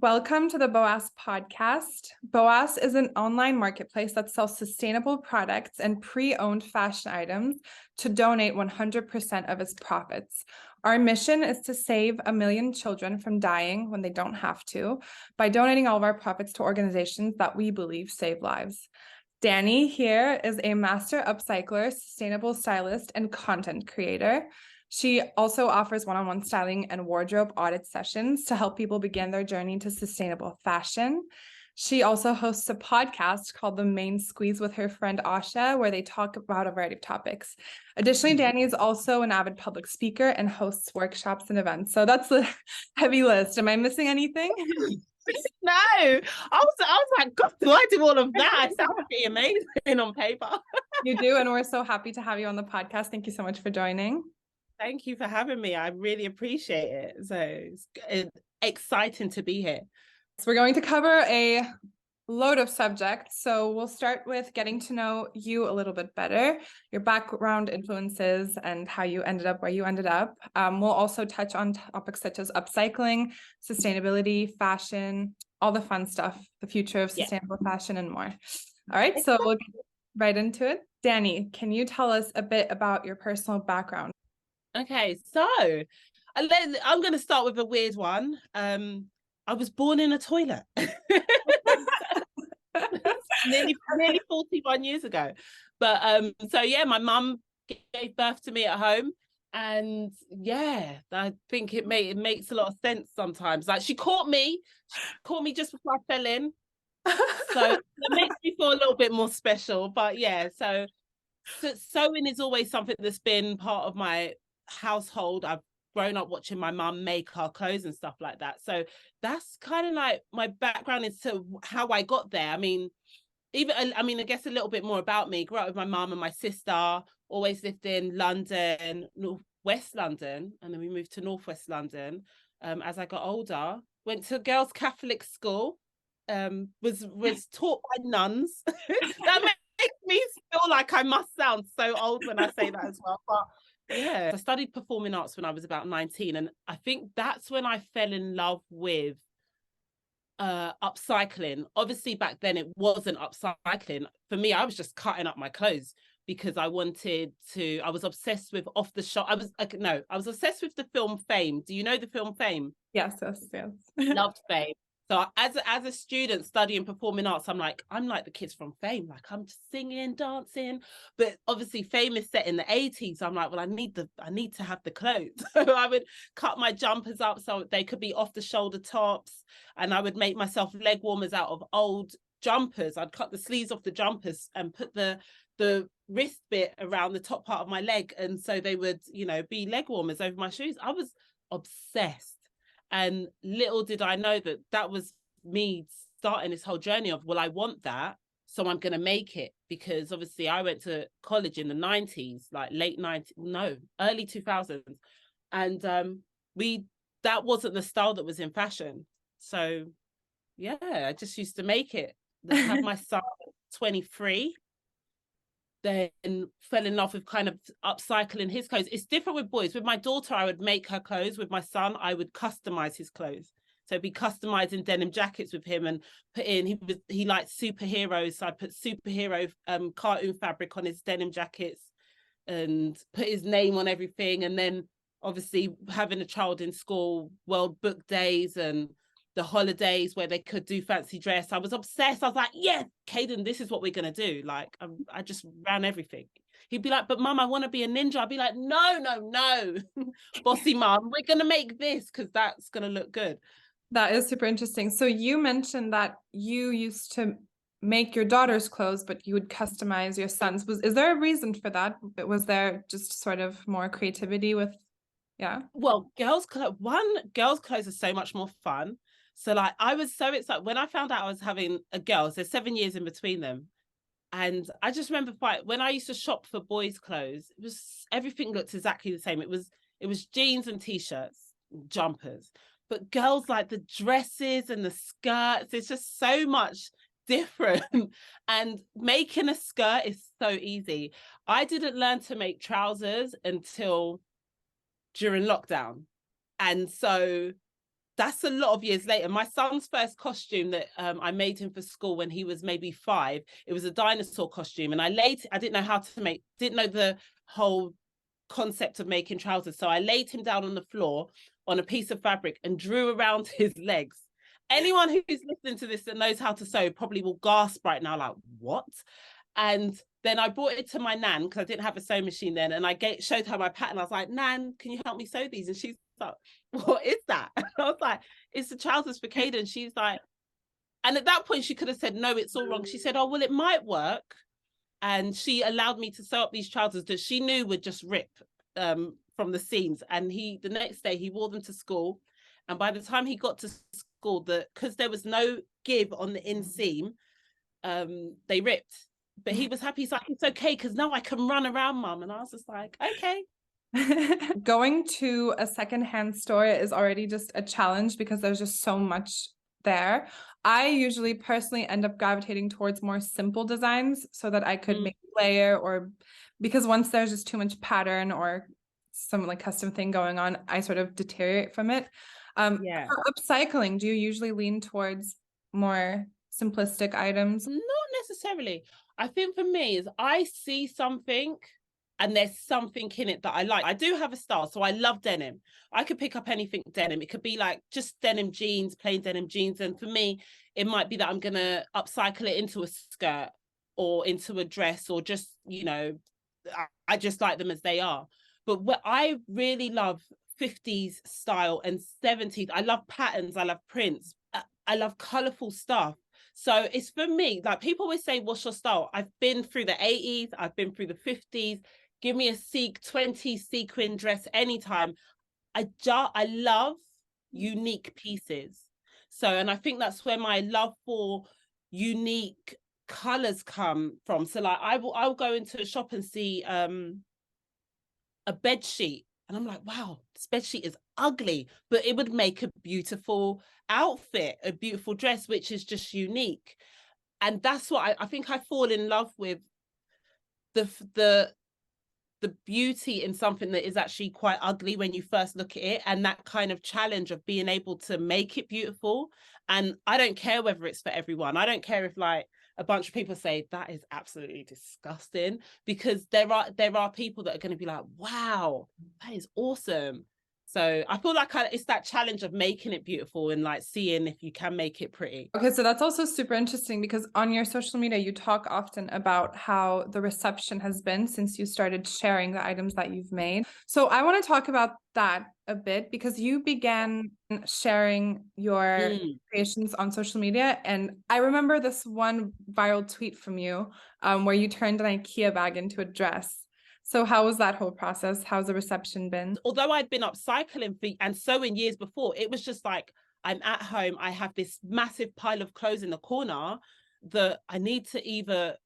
Welcome to the BOAS podcast. BOAS is an online marketplace that sells sustainable products and pre-owned fashion items to donate 100% of its profits. Our mission is to save 1 million children from dying when they don't have to by donating all of our profits to organizations that we believe save lives. Dani here is a master upcycler, sustainable stylist, and content creator. She also offers one-on-one styling and wardrobe audit sessions to help people begin their journey to sustainable fashion. She also hosts a podcast called The Main Squeeze with her friend Acsha, where they talk about a variety of topics. Additionally, Dani is also an avid public speaker and hosts workshops and events. So that's the heavy list. Am I missing anything? No, I was like, God, do I do all of that? It sounds pretty amazing on paper. You do, and we're so happy to have you on the podcast. Thank you so much for joining. Thank you for having me. I really appreciate it. So it's exciting to be here. So we're going to cover a load of subjects. So we'll start with getting to know you a little bit better, your background, influences, and how you ended up where you ended up. We'll also touch on topics such as upcycling, sustainability, fashion, all the fun stuff, the future of sustainable fashion, and more. All right, so we'll get right into it. Dani, can you tell us a bit about your personal background? Okay, so I'm going to start with a weird one. I was born in a toilet. nearly 41 years ago. But so yeah, my mum gave birth to me at home. And yeah, I think it makes a lot of sense sometimes. Like she caught me just before I fell in. So it makes me feel a little bit more special. But yeah, so sewing is always something that's been part of my household. I've grown up watching my mum make our clothes and stuff like that. So that's kind of like my background into how I got there. I mean, I guess a little bit more about me. Grew up with my mum and my sister, always lived in London, West London, and then we moved to Northwest London. As I got older, went to a girls' Catholic school, was taught by nuns. That makes me feel like I must sound so old when I say that as well. But yeah, I studied performing arts when I was about 19, and I think that's when I fell in love with upcycling. Obviously back then it wasn't upcycling. For me, I was just cutting up my clothes because I was obsessed with off the shop. I was obsessed with the film Fame. Do you know the film Fame? Yes. Loved Fame. So as a student studying performing arts, I'm like the kids from Fame. Like I'm just singing, dancing. But obviously Fame is set in the 80s. I'm like, well, I need to have the clothes. So I would cut my jumpers up so they could be off the shoulder tops. And I would make myself leg warmers out of old jumpers. I'd cut the sleeves off the jumpers and put the wrist bit around the top part of my leg. And so they would, be leg warmers over my shoes. I was obsessed. And little did I know that was me starting this whole journey of, well, I want that, so I'm going to make it. Because obviously I went to college in the 90s, like early 2000s. And that wasn't the style that was in fashion. So yeah, I just used to make it. I had my son at 23. Then fell in love with kind of upcycling his clothes. It's different with boys. With my daughter, I would make her clothes. With my son, I would customize his clothes. So be customizing denim jackets with him and put in, he liked superheroes. So I put superhero cartoon fabric on his denim jackets and put his name on everything. And then obviously having a child in school, World Book Days and the holidays where they could do fancy dress. I was obsessed. I was like, yeah, Caden, this is what we're going to do. Like, I just ran everything. He'd be like, but mum, I want to be a ninja. I'd be like, no. Bossy mum, we're going to make this because that's going to look good. That is super interesting. So you mentioned that you used to make your daughter's clothes, but you would customize your son's. Is there a reason for that? Was there just sort of more creativity with, yeah? Well, girls' clothes are so much more fun. So like I was so excited when I found out I was having a girl. There's 7 years in between them. And I just remember when I used to shop for boys' clothes, everything looked exactly the same. It was jeans and t-shirts, jumpers. But girls, like the dresses and the skirts, it's just so much different. And making a skirt is so easy. I didn't learn to make trousers until during lockdown. And so that's a lot of years later. My son's first costume that I made him for school when he was maybe 5, it was a dinosaur costume. And I didn't know how to didn't know the whole concept of making trousers. So I laid him down on the floor on a piece of fabric and drew around his legs. Anyone who's listening to this that knows how to sew probably will gasp right now, like, what? And then I brought it to my nan because I didn't have a sewing machine then. And I showed her my pattern. I was like, Nan, can you help me sew these? And she's like, what is that? And I was like, it's the trousers for Caden. She's like, and at that point she could have said, no, it's all wrong. She said, oh, well, it might work. And she allowed me to sew up these trousers that she knew would just rip from the seams. And the next day he wore them to school. And by the time he got to school, because there was no give on the inseam, they ripped. But he was happy. He's like, it's okay, because now I can run around, Mum. And I was just like, okay. Going to a secondhand store is already just a challenge because there's just so much there. I usually personally end up gravitating towards more simple designs so that I could make a layer, or because once there's just too much pattern or some like custom thing going on, I sort of deteriorate from it. Yeah. For upcycling, do you usually lean towards more simplistic items? Not necessarily. I think for me is I see something and there's something in it that I like. I do have a style, so I love denim. I could pick up anything denim. It could be like just denim jeans, plain denim jeans. And for me, it might be that I'm going to upcycle it into a skirt or into a dress, or just, you know, I just like them as they are. But what I really love 50s style and 70s. I love patterns. I love prints. I love colorful stuff. So it's for me, like people always say, what's your style? I've been through the 80s. I've been through the 50s. Give me a 20s sequin dress anytime. I love unique pieces. So, and I think that's where my love for unique colors come from. So like I'll go into a shop and see a bed sheet, and I'm like, wow, this bed sheet is ugly, but it would make a beautiful outfit, a beautiful dress, which is just unique. And that's what I think I fall in love with, the beauty in something that is actually quite ugly when you first look at it, and that kind of challenge of being able to make it beautiful. And I don't care whether it's for everyone. I don't care if like a bunch of people say that is absolutely disgusting, because there are people that are going to be like, wow, that is awesome. So I feel like it's that challenge of making it beautiful and like seeing if you can make it pretty. Okay, so that's also super interesting because on your social media, you talk often about how the reception has been since you started sharing the items that you've made. So I want to talk about that a bit, because you began sharing your creations on social media. And I remember this one viral tweet from you where you turned an IKEA bag into a dress. So how was that whole process? How's the reception been? Although I'd been upcycling and sewing years before, it was just like, I'm at home, I have this massive pile of clothes in the corner that I need to either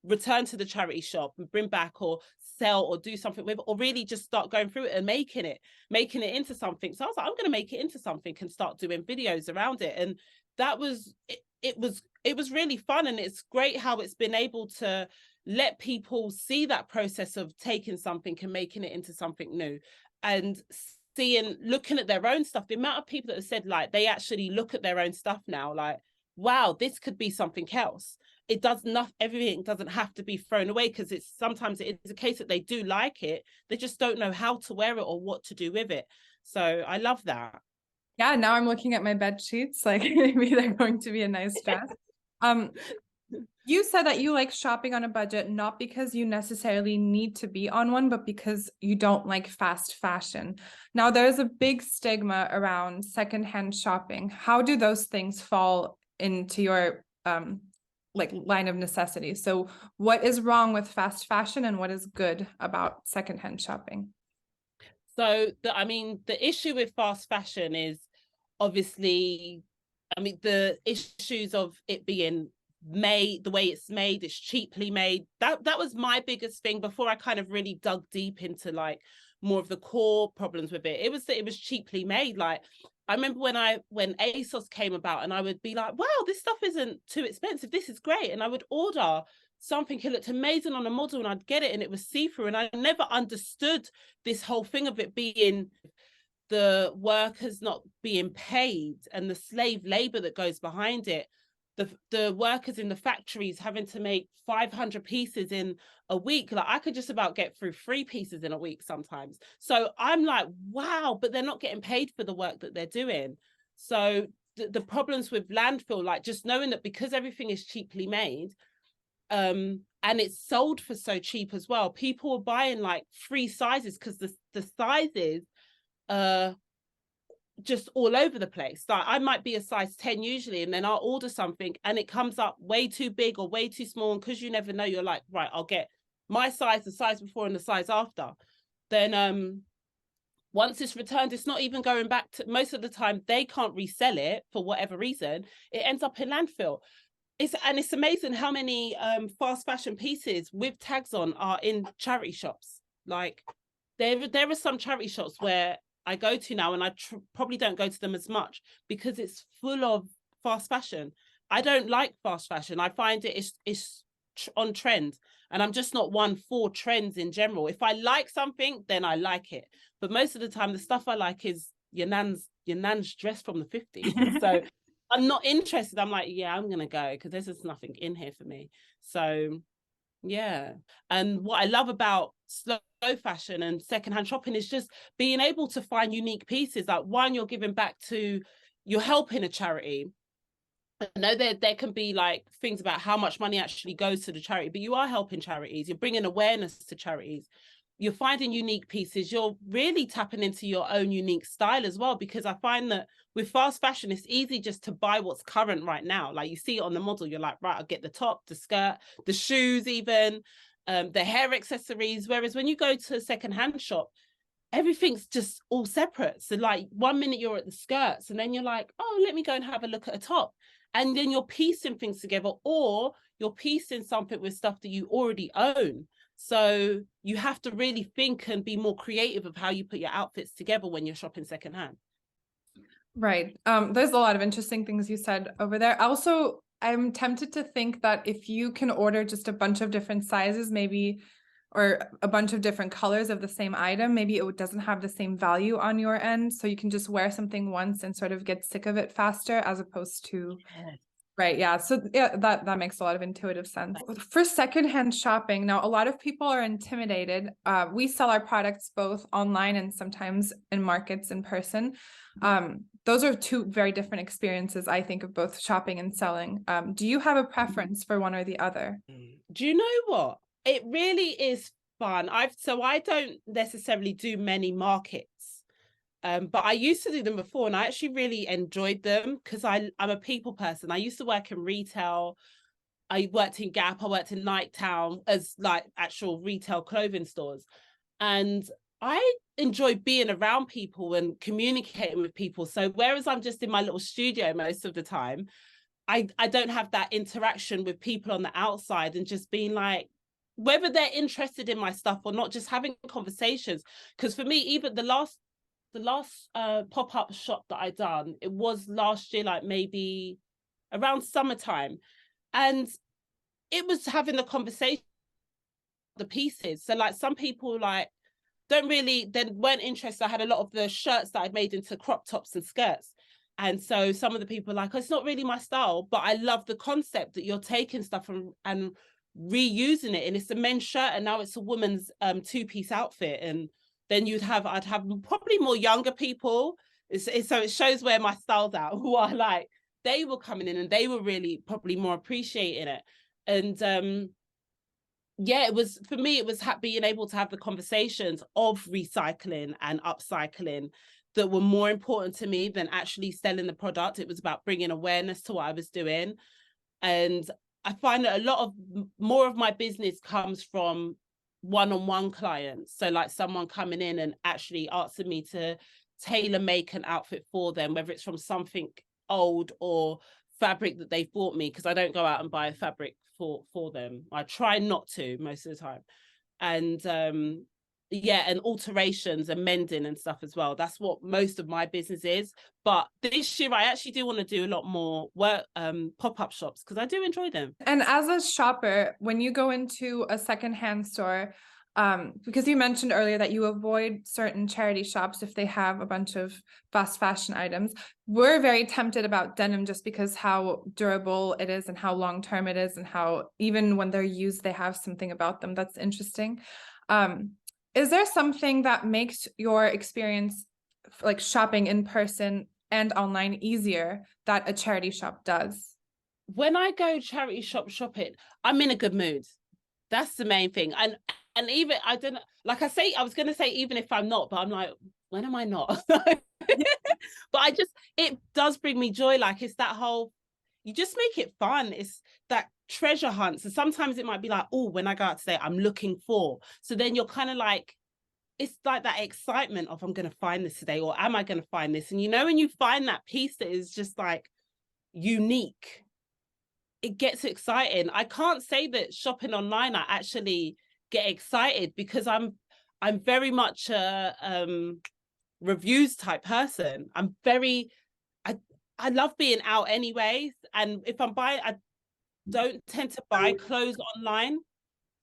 return to the charity shop and bring back, or sell, or do something with, or really just start going through it and making it into something. So I was like, I'm going to make it into something and start doing videos around it. And that was, it was really fun. And it's great how it's been able to let people see that process of taking something and making it into something new, and looking at their own stuff. The amount of people that have said like they actually look at their own stuff now, like, wow, this could be something else. It does not, everything doesn't have to be thrown away, because sometimes it is a case that they do like it, they just don't know how to wear it or what to do with it. So I love that. Yeah, now I'm looking at my bed sheets, like maybe they're going to be a nice dress. You said that you like shopping on a budget, not because you necessarily need to be on one, but because you don't like fast fashion. Now, there's a big stigma around secondhand shopping. How do those things fall into your like line of necessity? So what is wrong with fast fashion and what is good about secondhand shopping? So the issue with fast fashion is obviously, the issues of it being made the way it's made, it's cheaply made. That was my biggest thing before I kind of really dug deep into like more of the core problems with it. It was that it was cheaply made. Like I remember when ASOS came about, and I would be like, wow, this stuff isn't too expensive, this is great. And I would order something, it looked amazing on a model, and I'd get it and it was see-through. And I never understood this whole thing of it being the workers not being paid and the slave labor that goes behind it, the workers in the factories having to make 500 pieces in a week. Like, I could just about get through 3 pieces in a week sometimes. So I'm like, wow, but they're not getting paid for the work that they're doing. So the problems with landfill, like just knowing that because everything is cheaply made, and it's sold for so cheap as well, people are buying like 3 sizes because the sizes just all over the place. Like, I might be a size 10 usually, and then I'll order something and it comes up way too big or way too small, and because you never know, you're like, right, I'll get my size, the size before and the size after. Then once it's returned, it's not even going back to, most of the time they can't resell it for whatever reason, it ends up in landfill. It's amazing how many fast fashion pieces with tags on are in charity shops. Like, there are some charity shops where I go to now, and I probably don't go to them as much because it's full of fast fashion. I don't like fast fashion. I find it's on trend, and I'm just not one for trends in general. If I like something, then I like it. But most of the time, the stuff I like is your nan's dress from the 50s. So I'm not interested. I'm like, yeah, I'm gonna go because there's just nothing in here for me. So yeah. And what I love about slow fashion and secondhand shopping is just being able to find unique pieces. Like, one, you're giving back to, you're helping a charity. I know there can be like things about how much money actually goes to the charity, but you are helping charities. You're bringing awareness to charities. You're finding unique pieces. You're really tapping into your own unique style as well, because I find that with fast fashion, it's easy just to buy what's current right now. Like, you see it on the model, you're like, right, I'll get the top, the skirt, the shoes, even the hair accessories. Whereas when you go to a secondhand shop, everything's just all separate. So like, 1 minute you're at the skirts, and then you're like, oh, let me go and have a look at a top. And then you're piecing things together, or you're piecing something with stuff that you already own. So you have to really think and be more creative of how you put your outfits together when you're shopping secondhand. Right. There's a lot of interesting things you said over there. Also, I'm tempted to think that if you can order just a bunch of different sizes, maybe, or a bunch of different colors of the same item, maybe it doesn't have the same value on your end. So you can just wear something once and sort of get sick of it faster, as opposed to, Yes. right. Yeah. So yeah, that makes a lot of intuitive sense. For secondhand shopping, now a lot of people are intimidated. We sell our products both online and sometimes in markets in person. Those are 2 very different experiences, I think, of both shopping and selling. Do you have a preference for one or the other? Do you know what? It really is fun. So I don't necessarily do many markets. But I used to do them before, and I actually really enjoyed them because I'm a people person. I used to work in retail. I worked in Gap. I worked in Nighttown as like actual retail clothing stores. And I enjoy being around people and communicating with people. So whereas I'm just in my little studio most of the time, I don't have that interaction with people on the outside and just being like, whether they're interested in my stuff or not, just having conversations. Because for me, even the last pop-up shop that I done, it was last year, like maybe around summertime, and it was having the conversation, the pieces. So like, some people like weren't interested. I had a lot of the shirts that I'd made into crop tops and skirts, and so some of the people were like, oh, it's not really my style, but I love the concept that you're taking stuff and reusing it, and it's a men's shirt and now it's a woman's 2-piece outfit. And then I'd have probably more younger people. So it shows where my style's out, who are like, they were coming in and they were really probably more appreciating it. And yeah, it was, for me, it was being able to have the conversations of recycling and upcycling that were more important to me than actually selling the product. It was about bringing awareness to what I was doing. And I find that a lot of more of my business comes from one-on-one clients. So like, someone coming in and actually asking me to tailor make an outfit for them, whether it's from something old or fabric that they've bought me, because I don't go out and buy a fabric for them. I try not to most of the time. And yeah, and alterations and mending and stuff as well. That's what most of my business is. But this year I actually do want to do a lot more work, pop-up shops, because I do enjoy them. And as a shopper, when you go into a secondhand store, Because you mentioned earlier that you avoid certain charity shops if they have a bunch of fast fashion items. We're very tempted about denim just because how durable it is and how long term it is, and how even when they're used, they have something about them that's interesting. Is there something that makes your experience like shopping in person and online easier that a charity shop does? When I go charity shop shopping, I'm in a good mood. That's the main thing. And even I don't know, like I say, I was gonna say even if I'm not, but I'm like, when am I not? But it does bring me joy. Like it's that whole, you just make it fun. It's that treasure hunt. So sometimes it might be like, oh, when I go out today, I'm looking for. So then you're kind of like, it's like that excitement of I'm gonna find this today, or am I gonna find this? And you know, when you find that piece that is just like unique, it gets exciting. I can't say that shopping online I actually get excited, because I'm very much a reviews type person. I love being out anyways, and if I'm buying, I don't tend to buy clothes online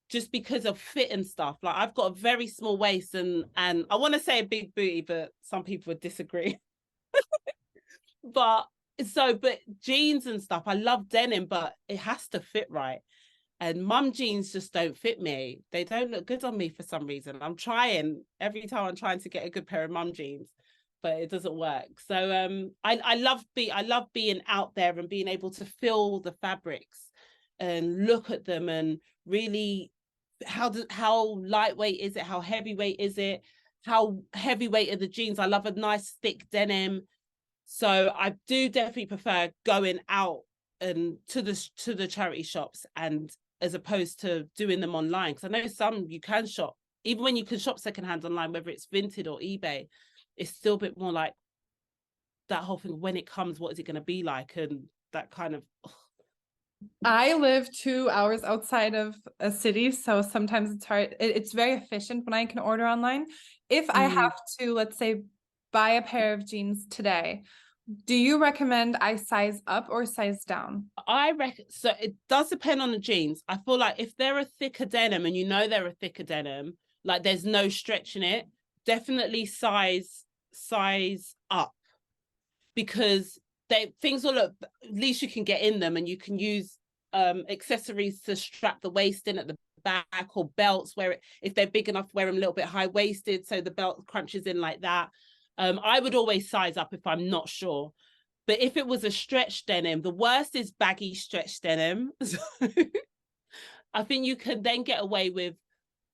just because of fit and stuff. Like I've got a very small waist, and I want to say a big booty, but some people would disagree. But jeans and stuff, I love denim, but it has to fit right. And mum jeans just don't fit me. They don't look good on me for some reason. I'm trying every time I'm trying to get a good pair of mum jeans, but it doesn't work. So I love being out there and being able to feel the fabrics and look at them and really how lightweight is it? How heavyweight is it? How heavyweight are the jeans? I love a nice thick denim. So I do definitely prefer going out and to the charity shops, and as opposed to doing them online, because I know some you can shop, even when you can shop secondhand online, whether it's Vinted or eBay, it's still a bit more like that whole thing, when it comes, what is it going to be like, and that kind of. I live 2 hours outside of a city, so sometimes it's hard. It's very efficient when I can order online. If I have to, let's say, buy a pair of jeans today, do you recommend I size up or size down? I reckon so. It does depend on the jeans. I feel like if they're a thicker denim, and you know they're a thicker denim, like there's no stretch in it, definitely size up, because things will look, at least you can get in them, and you can use accessories to strap the waist in at the back, or belts where if they're big enough, wear them a little bit high waisted so the belt crunches in like that. I would always size up if I'm not sure. But if it was a stretch denim, the worst is baggy stretch denim. So I think you can then get away with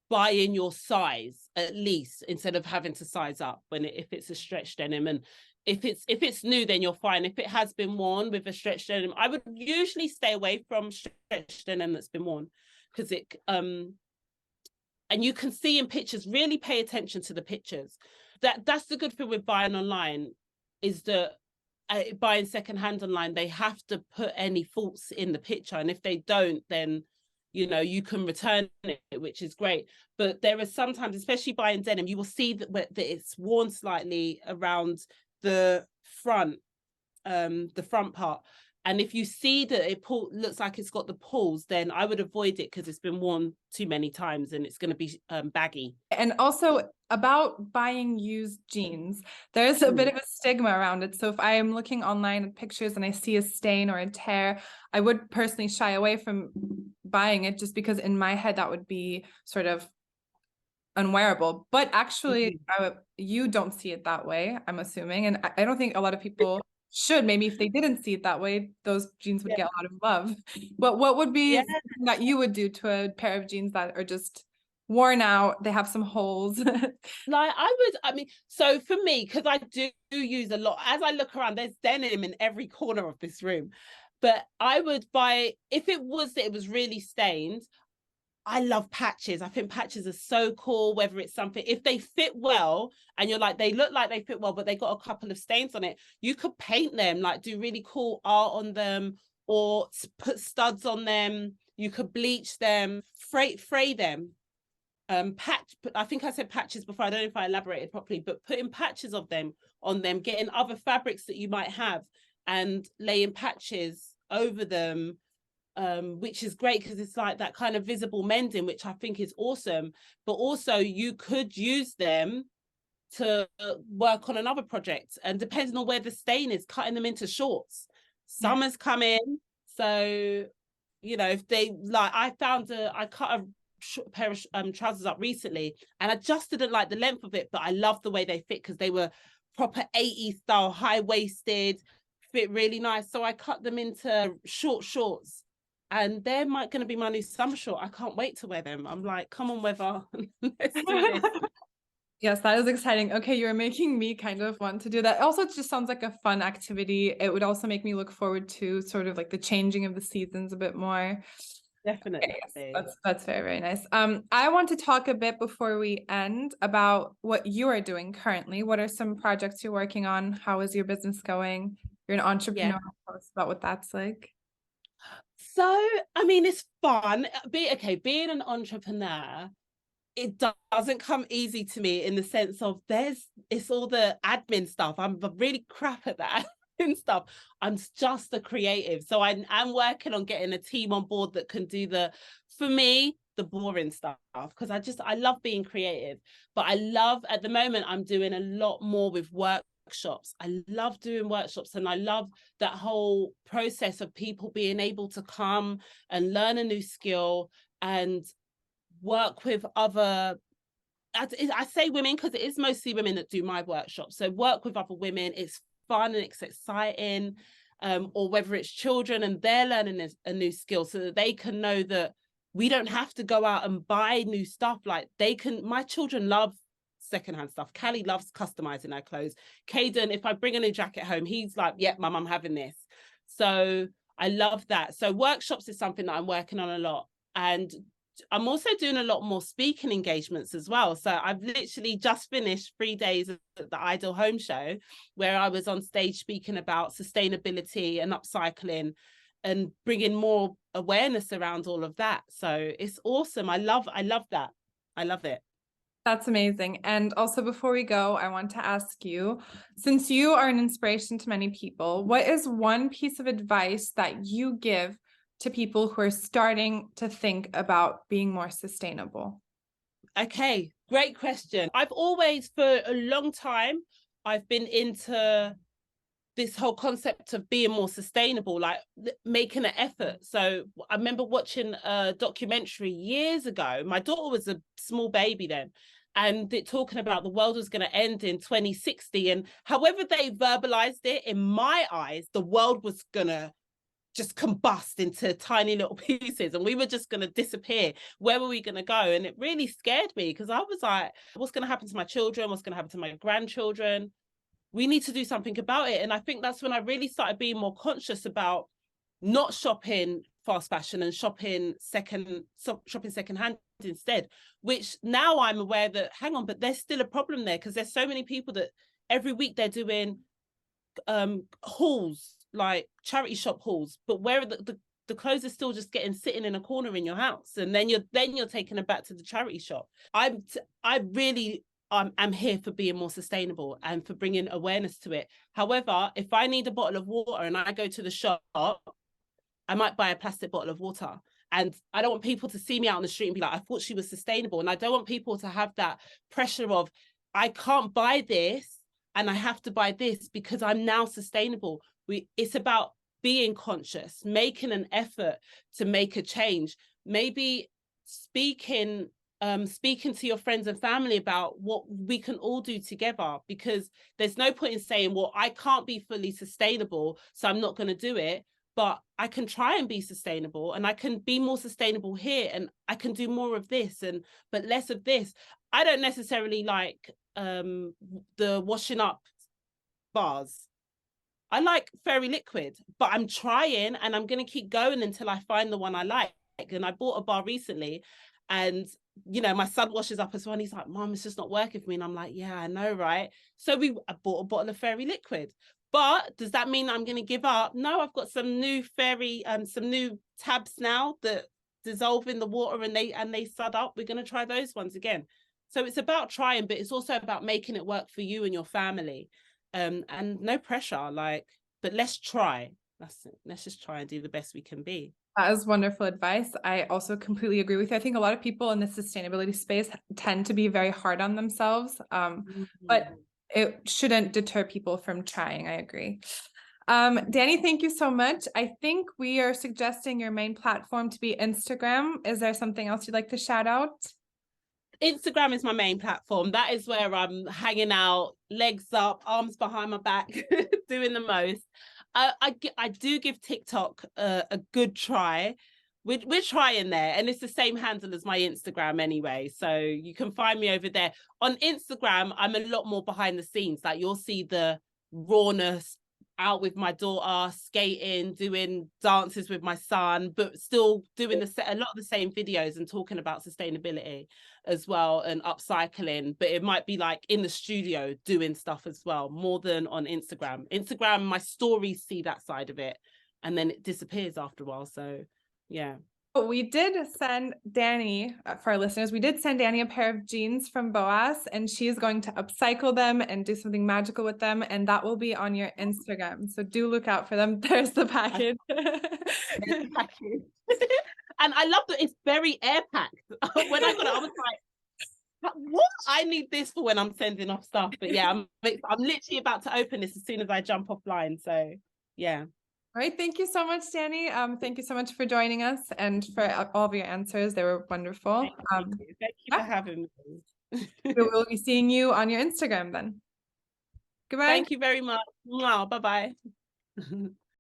buying your size at least, instead of having to size up if it's a stretch denim. And if it's new, then you're fine. If it has been worn with a stretch denim, I would usually stay away from stretch denim that's been worn, because it and you can see in pictures. Really pay attention to the pictures. That's the good thing with buying online, is that buying secondhand online, they have to put any faults in the picture, and if they don't, then you can return it, which is great. But there are sometimes, especially buying denim, you will see that it's worn slightly around the front part, and if you see that it looks like it's got the pulls, then I would avoid it, because it's been worn too many times and it's going to be baggy. And also about buying used jeans, there's a bit of a stigma around it. So if I am looking online at pictures and I see a stain or a tear, I would personally shy away from buying it, just because in my head that would be sort of unwearable. But actually, you don't see it that way, I'm assuming. And I don't think a lot of people should. Maybe if they didn't see it that way, those jeans would get a lot of love. But what would be something that you would do to a pair of jeans that are just worn out, they have some holes? Like so for me, because I do use a lot, as I look around, there's denim in every corner of this room. But I would buy, if it was really stained, I love patches. I think patches are so cool, whether it's something, if they fit well and you're like, they look like they fit well, but they got a couple of stains on it, you could paint them, like do really cool art on them, or put studs on them. You could bleach them, fray them. I think I said patches before. I don't know if I elaborated properly, but putting patches of them on them, getting other fabrics that you might have and laying patches over them. which is great because it's like that kind of visible mending, which I think is awesome. But also you could use them to work on another project, and depending on where the stain is, cutting them into shorts. Summer's coming, so if they like, I cut a pair of trousers up recently, and I just didn't like the length of it, but I loved the way they fit because they were proper 80s style, high-waisted, fit really nice. So I cut them into short shorts, and they're going to be my new summer short. I can't wait to wear them. I'm like, come on, weather, let's do this. Yes, that is exciting. Okay, you're making me kind of want to do that. Also, it just sounds like a fun activity. It would also make me look forward to sort of like the changing of the seasons a bit more. Definitely. Okay, yes, that's very, very nice. I want to talk a bit before we end about what you are doing currently. What are some projects you're working on? How is your business going? You're an entrepreneur. Yeah. Tell us about what that's like. So, I mean, it's fun. Being an entrepreneur, it doesn't come easy to me in the sense of it's all the admin stuff. I'm really crap at that admin stuff. I'm just a creative. So I'm working on getting a team on board that can do for me, the boring stuff, because I love being creative. But at the moment, I'm doing a lot more with workshops. I love doing workshops, and I love that whole process of people being able to come and learn a new skill and work with other, I say women because it is mostly women that do my workshops. So work with other women, it's fun and it's exciting, or whether it's children and they're learning a new skill so that they can know that we don't have to go out and buy new stuff. Like my children love secondhand stuff. Callie loves customizing her clothes. Caden, if I bring a new jacket home, he's like, yep, mum, I'm having this. So I love that. So workshops is something that I'm working on a lot. And I'm also doing a lot more speaking engagements as well. So I've literally just finished 3 days at the Ideal Home Show, where I was on stage speaking about sustainability and upcycling and bringing more awareness around all of that. So it's awesome. I love that. I love it. That's amazing. And also, before we go, I want to ask you, since you are an inspiration to many people, what is one piece of advice that you give to people who are starting to think about being more sustainable? Okay, great question. I've always, for a long time, I've been into this whole concept of being more sustainable, like making an effort. So I remember watching a documentary years ago. My daughter was a small baby then, and talking about the world was going to end in 2060. And however they verbalized it, in my eyes, the world was going to just combust into tiny little pieces and we were just going to disappear. Where were we going to go? And it really scared me because I was like, what's going to happen to my children? What's going to happen to my grandchildren? We need to do something about it. And I think that's when I really started being more conscious about not shopping fast fashion and shopping secondhand instead, which now I'm aware that, hang on, but there's still a problem there because there's so many people that every week they're doing hauls, like charity shop hauls, but where the clothes are still just sitting in a corner in your house, and then you're taking it back to the charity shop. I'm here for being more sustainable and for bringing awareness to it. However, if I need a bottle of water and I go to the shop, I might buy a plastic bottle of water. And I don't want people to see me out on the street and be like, I thought she was sustainable. And I don't want people to have that pressure of, I can't buy this and I have to buy this because I'm now sustainable. It's about being conscious, making an effort to make a change. Maybe speaking to your friends and family about what we can all do together, because there's no point in saying, well, I can't be fully sustainable, so I'm not going to do it. But I can try and be sustainable, and I can be more sustainable here, and I can do more of this but less of this. I don't necessarily like the washing up bars. I like Fairy Liquid, but I'm trying and I'm going to keep going until I find the one I like. And I bought a bar recently, and my son washes up as well, and he's like, Mom, it's just not working for me. And I'm like, yeah, I know, right? So I bought a bottle of Fairy Liquid. But does that mean I'm going to give up? No, I've got some new some new tabs now that dissolve in the water and they sud up. We're going to try those ones again. So it's about trying, but it's also about making it work for you and your family. And no pressure, but let's try. That's it. Let's just try and do the best we can be. That is wonderful advice. I also completely agree with you. I think a lot of people in the sustainability space tend to be very hard on themselves, but it shouldn't deter people from trying. I agree. Dani, thank you so much. I think we are suggesting your main platform to be Instagram. Is there something else you'd like to shout out? Instagram is my main platform. That is where I'm hanging out, legs up, arms behind my back, doing the most. I do give TikTok a good try. We're trying there, and it's the same handle as my Instagram anyway, so you can find me over there. On Instagram, I'm a lot more behind the scenes. Like, you'll see the rawness, out with my daughter, skating, doing dances with my son, but still doing a lot of the same videos and talking about sustainability as well, and upcycling. But it might be like in the studio doing stuff as well, more than on Instagram. My stories see that side of it, and then it disappears after a while. So yeah. We did send Dani, for our listeners, we did send Dani a pair of jeans from Boas, and she's going to upcycle them and do something magical with them, and that will be on your Instagram. So do look out for them. There's the package. There's the package. And I love that it's very air packed. When I got it, I was like, what? I need this for when I'm sending off stuff. But yeah, I'm literally about to open this as soon as I jump offline. So yeah. All right, thank you so much, Dani. Thank you so much for joining us and for all of your answers. They were wonderful. Thank you for having me. We'll be seeing you on your Instagram then. Goodbye. Thank you very much. Bye-bye.